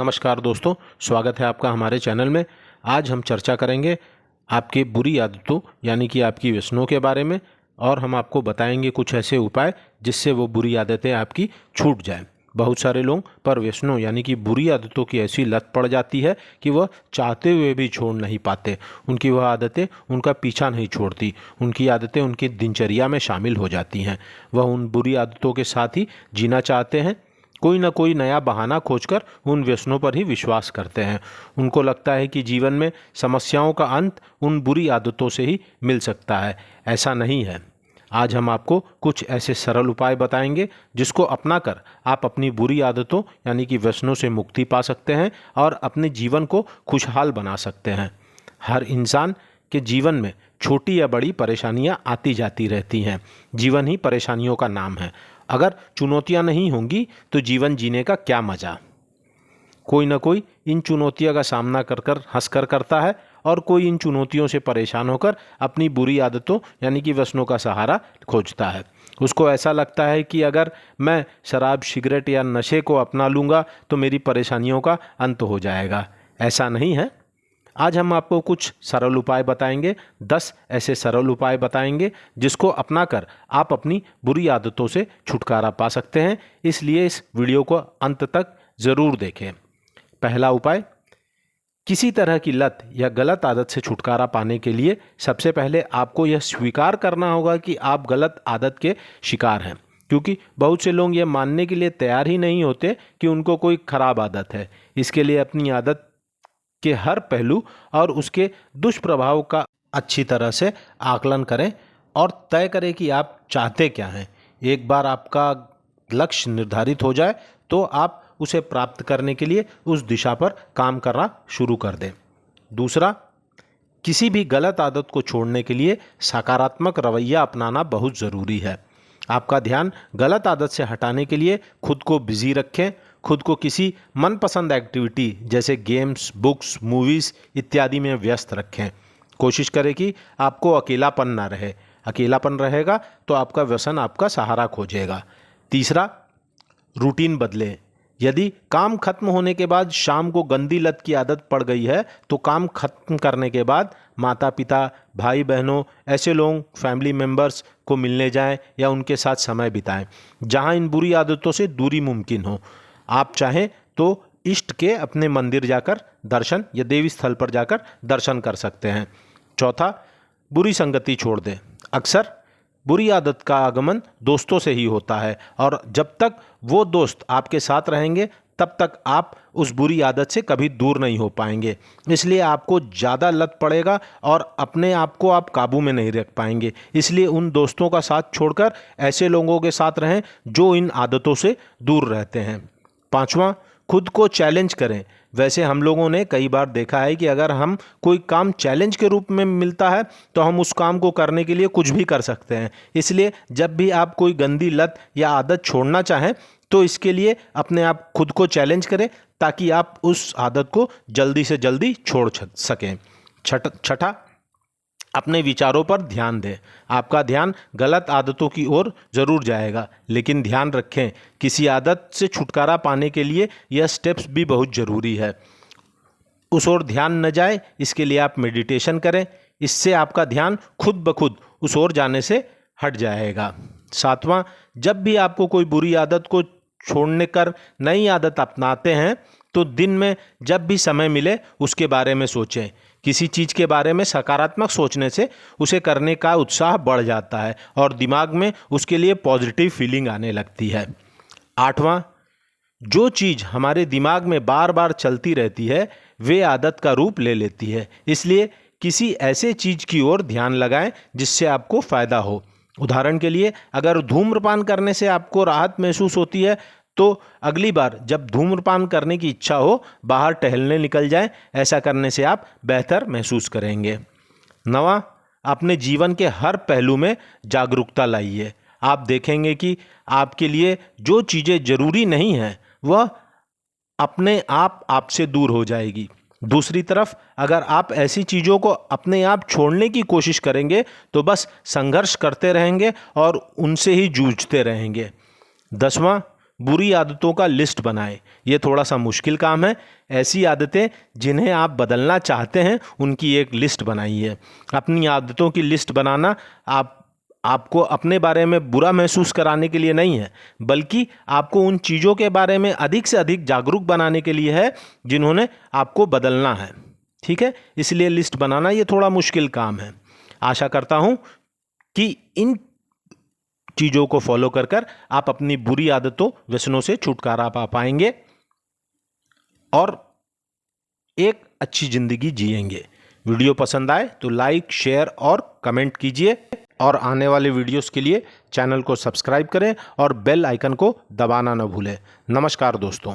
नमस्कार दोस्तों, स्वागत है आपका हमारे चैनल में। आज हम चर्चा करेंगे आपकी बुरी आदतों यानी कि आपकी व्यसनों के बारे में, और हम आपको बताएंगे कुछ ऐसे उपाय जिससे वो बुरी आदतें आपकी छूट जाएं। बहुत सारे लोग पर व्यसनों यानी कि बुरी आदतों की ऐसी लत पड़ जाती है कि वह चाहते हुए भी छोड़ नहीं पाते। उनकी वह आदतें उनका पीछा नहीं छोड़ती, उनकी आदतें उनकी दिनचर्या में शामिल हो जाती हैं। वह उन बुरी आदतों के साथ ही जीना चाहते हैं, कोई ना कोई नया बहाना खोजकर उन व्यसनों पर ही विश्वास करते हैं। उनको लगता है कि जीवन में समस्याओं का अंत उन बुरी आदतों से ही मिल सकता है। ऐसा नहीं है। आज हम आपको कुछ ऐसे सरल उपाय बताएंगे जिसको अपनाकर आप अपनी बुरी आदतों यानी कि व्यसनों से मुक्ति पा सकते हैं और अपने जीवन को खुशहाल बना सकते हैं। हर इंसान के जीवन में छोटी या बड़ी परेशानियां आती जाती रहती हैं। जीवन ही परेशानियों का नाम है। अगर चुनौतियां नहीं होंगी तो जीवन जीने का क्या मज़ा। कोई ना कोई इन चुनौतियों का सामना कर कर हंसकर करता है, और कोई इन चुनौतियों से परेशान होकर अपनी बुरी आदतों यानी कि व्यसनों का सहारा खोजता है। उसको ऐसा लगता है कि अगर मैं शराब, सिगरेट या नशे को अपना लूँगा तो मेरी परेशानियों का अंत हो जाएगा। ऐसा नहीं है। आज हम आपको कुछ सरल उपाय बताएंगे, 10 ऐसे सरल उपाय बताएंगे जिसको अपनाकर आप अपनी बुरी आदतों से छुटकारा पा सकते हैं। इसलिए इस वीडियो को अंत तक ज़रूर देखें। पहला उपाय, किसी तरह की लत या गलत आदत से छुटकारा पाने के लिए सबसे पहले आपको यह स्वीकार करना होगा कि आप गलत आदत के शिकार हैं, क्योंकि बहुत से लोग यह मानने के लिए तैयार ही नहीं होते कि उनको कोई खराब आदत है। इसके लिए अपनी आदत के हर पहलू और उसके दुष्प्रभाव का अच्छी तरह से आकलन करें और तय करें कि आप चाहते क्या हैं। एक बार आपका लक्ष्य निर्धारित हो जाए तो आप उसे प्राप्त करने के लिए उस दिशा पर काम करना शुरू कर दें। दूसरा, किसी भी गलत आदत को छोड़ने के लिए सकारात्मक रवैया अपनाना बहुत ज़रूरी है। आपका ध्यान गलत आदत से हटाने के लिए खुद को बिजी रखें। खुद को किसी मनपसंद एक्टिविटी जैसे गेम्स, बुक्स, मूवीज़ इत्यादि में व्यस्त रखें। कोशिश करें कि आपको अकेलापन ना रहे। अकेलापन रहेगा तो आपका व्यसन आपका सहारा खोजेगा। तीसरा, रूटीन बदलें। यदि काम खत्म होने के बाद शाम को गंदी लत की आदत पड़ गई है तो काम खत्म करने के बाद माता पिता, भाई बहनों, ऐसे लोग, फैमिली मेम्बर्स को मिलने जाएं या उनके साथ समय बिताएं जहां इन बुरी आदतों से दूरी मुमकिन हो। आप चाहें तो इष्ट के अपने मंदिर जाकर दर्शन या देवी स्थल पर जाकर दर्शन कर सकते हैं। चौथा, बुरी संगति छोड़ दें। अक्सर बुरी आदत का आगमन दोस्तों से ही होता है, और जब तक वो दोस्त आपके साथ रहेंगे तब तक आप उस बुरी आदत से कभी दूर नहीं हो पाएंगे। इसलिए आपको ज़्यादा लत पड़ेगा और अपने आप को आप काबू में नहीं रख पाएंगे। इसलिए उन दोस्तों का साथ छोड़कर ऐसे लोगों के साथ रहें जो इन आदतों से दूर रहते हैं। पांचवा, खुद को चैलेंज करें। वैसे हम लोगों ने कई बार देखा है कि अगर हम कोई काम चैलेंज के रूप में मिलता है तो हम उस काम को करने के लिए कुछ भी कर सकते हैं। इसलिए जब भी आप कोई गंदी लत या आदत छोड़ना चाहें तो इसके लिए अपने आप खुद को चैलेंज करें ताकि आप उस आदत को जल्दी से जल्दी छोड़ सकें। छठा, अपने विचारों पर ध्यान दें। आपका ध्यान गलत आदतों की ओर ज़रूर जाएगा, लेकिन ध्यान रखें किसी आदत से छुटकारा पाने के लिए यह स्टेप्स भी बहुत ज़रूरी है। उस ओर ध्यान न जाए, इसके लिए आप मेडिटेशन करें। इससे आपका ध्यान खुद ब खुद उस ओर जाने से हट जाएगा। सातवां, जब भी आपको कोई बुरी आदत को छोड़ने कर नई आदत अपनाते हैं तो दिन में जब भी समय मिले उसके बारे में सोचें। किसी चीज़ के बारे में सकारात्मक सोचने से उसे करने का उत्साह बढ़ जाता है और दिमाग में उसके लिए पॉजिटिव फीलिंग आने लगती है। आठवां, जो चीज़ हमारे दिमाग में बार बार चलती रहती है वे आदत का रूप ले लेती है। इसलिए किसी ऐसे चीज़ की ओर ध्यान लगाएं जिससे आपको फ़ायदा हो। उदाहरण के लिए, अगर धूम्रपान करने से आपको राहत महसूस होती है तो अगली बार जब धूम्रपान करने की इच्छा हो बाहर टहलने निकल जाएं। ऐसा करने से आप बेहतर महसूस करेंगे। नवा, अपने जीवन के हर पहलू में जागरूकता लाइए। आप देखेंगे कि आपके लिए जो चीज़ें ज़रूरी नहीं हैं वह अपने आप आपसे दूर हो जाएगी। दूसरी तरफ अगर आप ऐसी चीज़ों को अपने आप छोड़ने की कोशिश करेंगे तो बस संघर्ष करते रहेंगे और उनसे ही जूझते रहेंगे। 10वां, बुरी आदतों का लिस्ट बनाएं। ये थोड़ा सा मुश्किल काम है। ऐसी आदतें जिन्हें आप बदलना चाहते हैं उनकी एक लिस्ट बनाइए। अपनी आदतों की लिस्ट बनाना आपको अपने बारे में बुरा महसूस कराने के लिए नहीं है, बल्कि आपको उन चीज़ों के बारे में अधिक से अधिक जागरूक बनाने के लिए है जिन्होंने आपको बदलना है। ठीक है, इसलिए लिस्ट बनाना ये थोड़ा मुश्किल काम है। आशा करता हूँ कि इन चीज़ों को फॉलो कर आप अपनी बुरी आदतों व्यसनों से छुटकारा पा पाएंगे और एक अच्छी ज़िंदगी जिएंगे। वीडियो पसंद आए तो लाइक, शेयर और कमेंट कीजिए और आने वाले वीडियोस के लिए चैनल को सब्सक्राइब करें और बेल आइकन को दबाना न भूलें। नमस्कार दोस्तों।